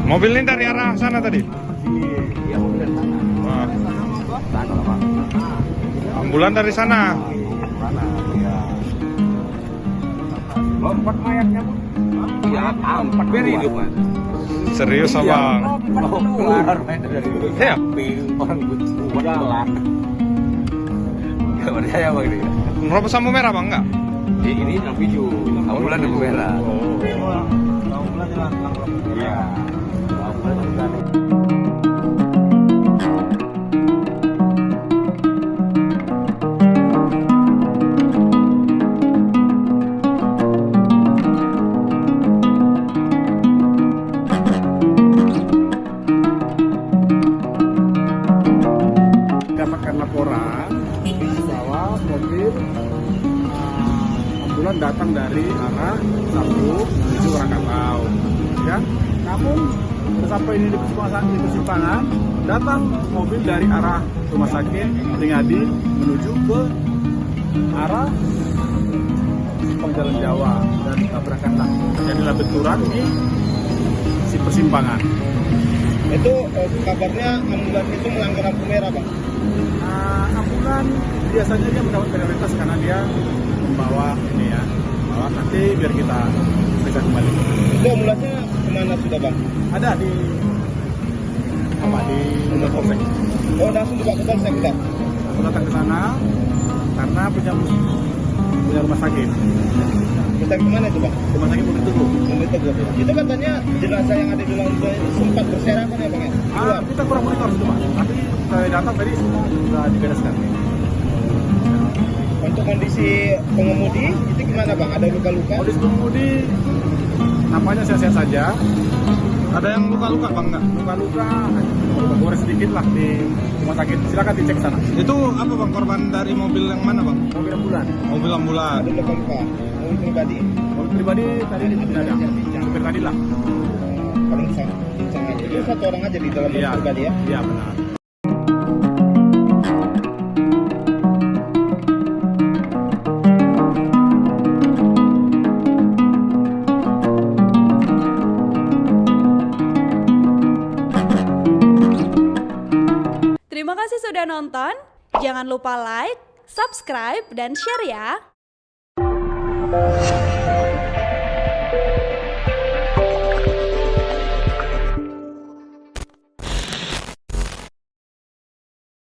Mobil ini dari arah sana tadi? Iya, mobil dari sana. Sana lah, Pak. Ambulan dari sana. Sana, iya. Lompat mayatnya, Bu. Iya, empat beri hidup, Mas. Serius abang? Keluar main dari Iya. orang buat jalan. Gak percaya Bang ini. Merobos lampu merah bang enggak? Ini lampu hijau, ambulan lampu merah. Ambulan jalan lampu merah. Iya. Ambulan lampu merah. Dapatkan laporan bahwa mobil ambulan datang dari arah Sabu menuju Krakatau, ya. Namun sampai ini di persimpangan datang mobil dari arah rumah sakit Ringadi menuju ke arah Jalan Jawa dan tabrakanlah terjadilah benturan di si persimpangan. Itu kabarnya ambulan itu melanggar lampu merah, Bang. Ambulan biasanya dia mendapat prioritas karena dia membawa ini ya, bawa nanti biar kita bisa kembali. Itu ambulannya kemana sudah, Bang? Ada di rumah polsek. Oh, langsung dibawa ke polsek kita. Aku datang ke sana karena punya rumah sakit. Kita kemana itu, Bang? Rumah sakit Bukit Tugu. Bukit Tugu. Itu katanya jenazah yang ada di dalam mobil ini sempat berserakan ya, Bang ya? Keluar. Kita kurang monitor itu, Pak. Tapi saya datang tadi semua sudah dibereskan. Untuk kondisi pengemudi itu gimana, Bang? Ada luka-luka? Kondisi pengemudi nampaknya sehat-sehat saja. Ada yang luka-luka bang enggak? Luka-luka gores sedikit lah di rumah sakit. Silakan dicek sana. Itu apa bang, korban dari mobil yang mana bang? Mobil ambulan. Mobil ambulan. Ada luka-luka? Mobil pribadi? Mobil pribadi tadi tidak ada. Supir tadi lah. Paling bincang aja. Itu satu orang aja di dalam mobil Iya, pribadi ya? iya benar. Terima kasih sudah nonton. Jangan lupa like, subscribe, dan share ya.